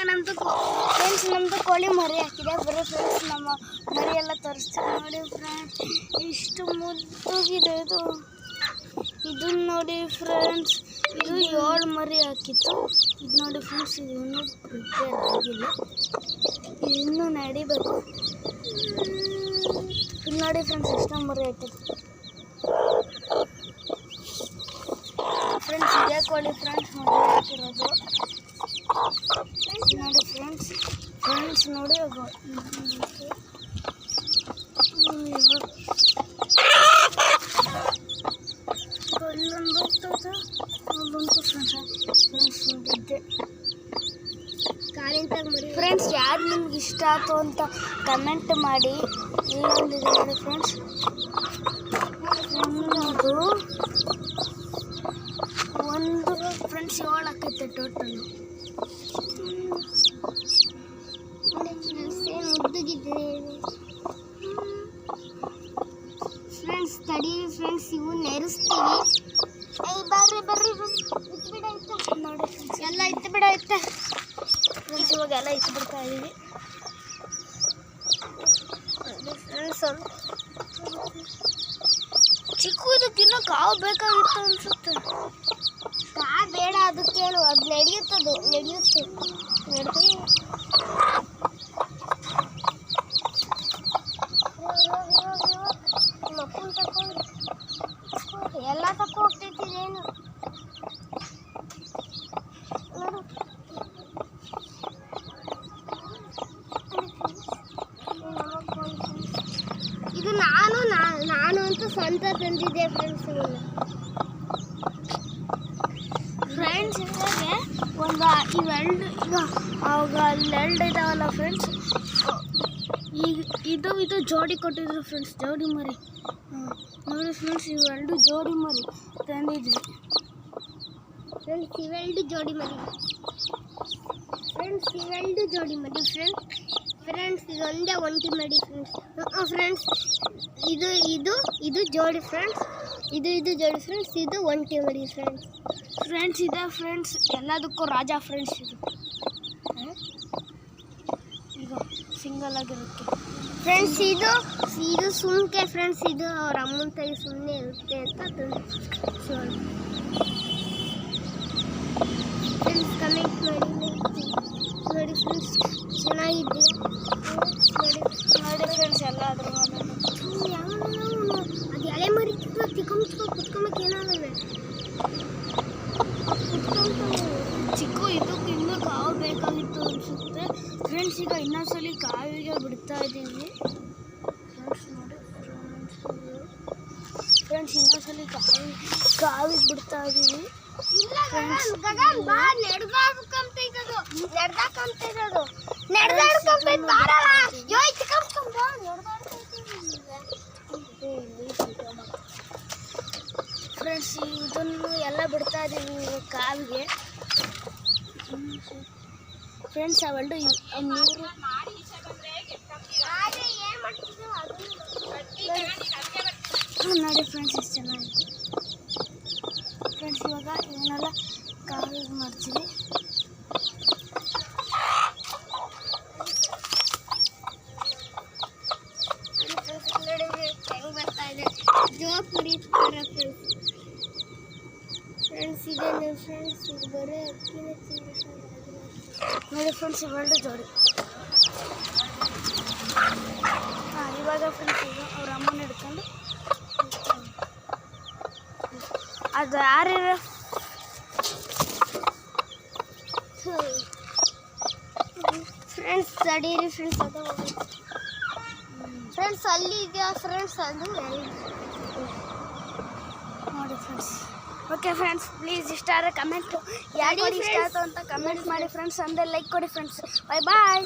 ನಮ್ಮದು ಕೋಳಿ ಮರಿ ಹಾಕಿದೆ. ಬರೀ ಫ್ರೆಂಡ್ಸ್ ನಮ್ಮ ಮರಿ ಎಲ್ಲ ತೋರಿಸ್ತೀವಿ ನೋಡಿ ಫ್ರೆಂಡ್ಸ್. ಇಷ್ಟು ಮುದ್ದಾಗಿದೆ ಇದು ನೋಡಿ ಫ್ರೆಂಡ್ಸ್. ಇದು 7 ಮರಿ ಹಾಕಿತ್ತು. ಇದು ನೋಡಿ ಫ್ರೆಂಡ್ಸ್, ಇದು ಇನ್ನೂ ಪ್ರಿಪೇರ್ ಆಗಿಲ್ಲ, ಇನ್ನೂ ನಡಿಬೇಕು. ಇದು ನೋಡಿ ಫ್ರೆಂಡ್ಸ್, ಎಷ್ಟೋ ಮರಿ ಹಾಕಿತ್ತು ಫ್ರೆಂಡ್ಸ್. ಇದೇ ಕೋಳಿ ಫ್ರೆಂಡ್ಸ್ ಮರಿ ಹಾಕಿರೋದು ನೋಡಿ ಫ್ರೆಂಡ್ಸ್. ನೋಡಿ ಇಲ್ಲೊಂದು ಹೋಗ್ತದೆ, ಅಲ್ಲೊಂದು ಫ್ರೆಂಡ್ಸ್ ನೋಡಿದ್ದೆ ಫ್ರೆಂಡ್ಸ್. ಯಾರು ನಿಮ್ಗೆ ಇಷ್ಟ ಆಯ್ತು ಅಂತ ಕಮೆಂಟ್ ಮಾಡಿ. ಇಲ್ಲೊಂದಿದೆ ನೋಡಿ ಫ್ರೆಂಡ್ಸ್, ಒಂದು ಫ್ರೆಂಡ್ಸ್ 7 ಆಕೈತೆ ಟೋಟಲ್. ಫ್ರೆಂಡ್ಸ್ ತಡಿ ಫ್ರೆಂಡ್ಸ್, ಇವು ನೆರೆಸ್ತೀವಿ. ಬರ್ರಿ ನೋಡಿ ಫ್ರೆಂಡ್ಸ್, ಎಲ್ಲ ಇತ್ತು ಬಿಡೈತೆ ಫ್ರೆಂಡ್ಸ್. ಇವಾಗ ಎಲ್ಲ ಇತ್ತು ಬಿಡ್ತಾ ಇದೀವಿ ಫ್ರೆಂಡ್ಸ್. ಚಿಕ್ಕು ಇದಕ್ಕಿನ್ನೂ ಕಾವು ಬೇಕಾಗಿತ್ತು ಅನ್ಸುತ್ತೆ. ಕಾವು ಬೇಡ, ಅದಕ್ಕೇನು, ಅದು ನಡೆಯುತ್ತೆ ಎಲ್ಲ ತಪ್ಪು ಹೋಗ್ತೈತಿ ಏನು ನೋಡು. ಇದು ನಾನು ಅಂತೂ ಸ್ವಂತ ತಂದಿದ್ದೆ ಫ್ರೆಂಡ್ಸ್. ಫ್ರೆಂಡ್ಸ್ ಇವಾಗ ಇವೆರಡು ಅವಾಗ ಅಲ್ಲೆರಡು ಇದಾವಲ್ಲ ಫ್ರೆಂಡ್ಸ್. ಈಗ ಇದು ಜೋಡಿ ಕೊಟ್ಟಿದ್ರು ಫ್ರೆಂಡ್ಸ್, ಜೋಡಿ ಮರಿ ನೋಡಿ ಫ್ರೆಂಡ್ಸ್. ಇವೆರಡು ಜೋಡಿ ಮರಿ ತಂದಿದ್ವಿ ಫ್ರೆಂಡ್ಸ್. ಇವೆರಡು ಜೋಡಿ ಮರಿ ಫ್ರೆಂಡ್ಸ್. ಇದೊಂದೇ ಒಂಟಿ ಮರಿ ಫ್ರೆಂಡ್ಸ್. ಇದು ಜೋಡಿ ಫ್ರೆಂಡ್ಸ್. ಇದು ಜೋಡಿ ಫ್ರೆಂಡ್ಸ್. ಇದು ಒಂಟಿ ಮರಿ ಫ್ರೆಂಡ್ಸ್. ಇದೆ ಫ್ರೆಂಡ್ಸ್, ಎಲ್ಲದಕ್ಕೂ ರಾಜ ಫ್ರೆಂಡ್ಸ್. ಈಗ ಸಿಂಗಲ್ ಆಗಿರುತ್ತೆ ಫ್ರೆಂಡ್ಸ್. ಇದು ಸುಮ್ಕೆ ಫ್ರೆಂಡ್ಸ್. ಇದು ಅವ್ರ ಅಮ್ಮನ ತಾಯಿ ಸುಮ್ಮನೆ ಇರುತ್ತೆ ಅಂತ ಫ್ರೆಂಡ್ಸ್. ಕಮೆಂಟ್ ಮಾಡಿ ನೋಡಿ ಫ್ರೆಂಡ್ಸ್, ಚೆನ್ನಾಗಿದೆಯಾ ನೋಡಿ ಫ್ರೆಂಡ್ಸ್. ಎಲ್ಲ ಅದ್ರ ಅದು ಎಳೆ ಮರಿ ಕುತ್ಕೊಂಬಕ್ಕೆ ಏನಾಗಲ್ಲ ಚಿಕ್ಕು. ಇದಕ್ಕೆ ಇನ್ನೂ ಕಾವು ಬೇಕಾಗಿತ್ತು ಅನಿಸುತ್ತೆ ಫ್ರೆಂಡ್ಸ್. ಈಗ ಇನ್ನೊಂದ್ಸಲಿ ಕಾವಿಗೆ ಬಿಡ್ತಾ ಇದ್ದೀವಿ ಫ್ರೆಂಡ್ಸ್. ನೋಡಿ ಫ್ರೆಂಡ್ಸ್, ಇನ್ನೊಂದ್ಸಲಿ ಕಾವಿಗೆ ಬಿಡ್ತಾ ಇದ್ದೀವಿ ಫ್ರೆಂಡ್ಸ್. ಇದನ್ನು ಎಲ್ಲ ಬಿಡ್ತಾ ಇದ್ದೀವಿ ಈಗ ಕಾವಿಗೆ ಫ್ರೆಂಡ್ಸ್. ಅವೆರಡು ನೀರು ನೋಡಿ ಫ್ರೆಂಡ್ಸ್, ಎಷ್ಟು ಚೆನ್ನಾಗಿತ್ತು ಫ್ರೆಂಡ್ಸ್. ಇವಾಗ ಇವನ್ನೆಲ್ಲ ಕಾವಿಗೆ ಮಾಡ್ತೀವಿ. ಹೆಂಗೆ ಬರ್ತಾ ಇದೆ ಜೋಕ್ ಮುರಿತಾರೆ ಫ್ರೆಂಡ್ಸ್. ಇದೇನು ಫ್ರೆಂಡ್ಸ್, ಇದು ಬರೀ ಅಕ್ಕಿನ ನೋಡಿ ಫ್ರೆಂಡ್ಸ್. ಇವೆರಡು ಜೋಡಿ. ಇವಾಗ ಫ್ರೆಂಡ್ಸ್ ಈಗ ಅವ್ರ ಅಮ್ಮನ ಹಿಡ್ಕೊಂಡು ಅದು ಯಾರ್ಯಾರ ಫ್ರೆಂಡ್ಸ್ ತಡೀರಿ ಫ್ರೆಂಡ್ಸ್. ಅದು ಫ್ರೆಂಡ್ಸ್ ಅಲ್ಲಿ ಇದೆಯಾ ಫ್ರೆಂಡ್ಸ್, ಅದು ನೋಡಿ ಫ್ರೆಂಡ್ಸ್. ಓಕೆ ಫ್ರೆಂಡ್ಸ್, ಪ್ಲೀಸ್ ಇಷ್ಟ ಆದರೆ ಕಮೆಂಟ್ ಯಾರು ಇಷ್ಟ ಆಯಿತು ಅಂತ ಕಮೆಂಟ್ ಮಾಡಿ ಫ್ರೆಂಡ್ಸ್. ಅಂದರೆ ಲೈಕ್ ಕೊಡಿ ಫ್ರೆಂಡ್ಸ್. ಬಾಯ್.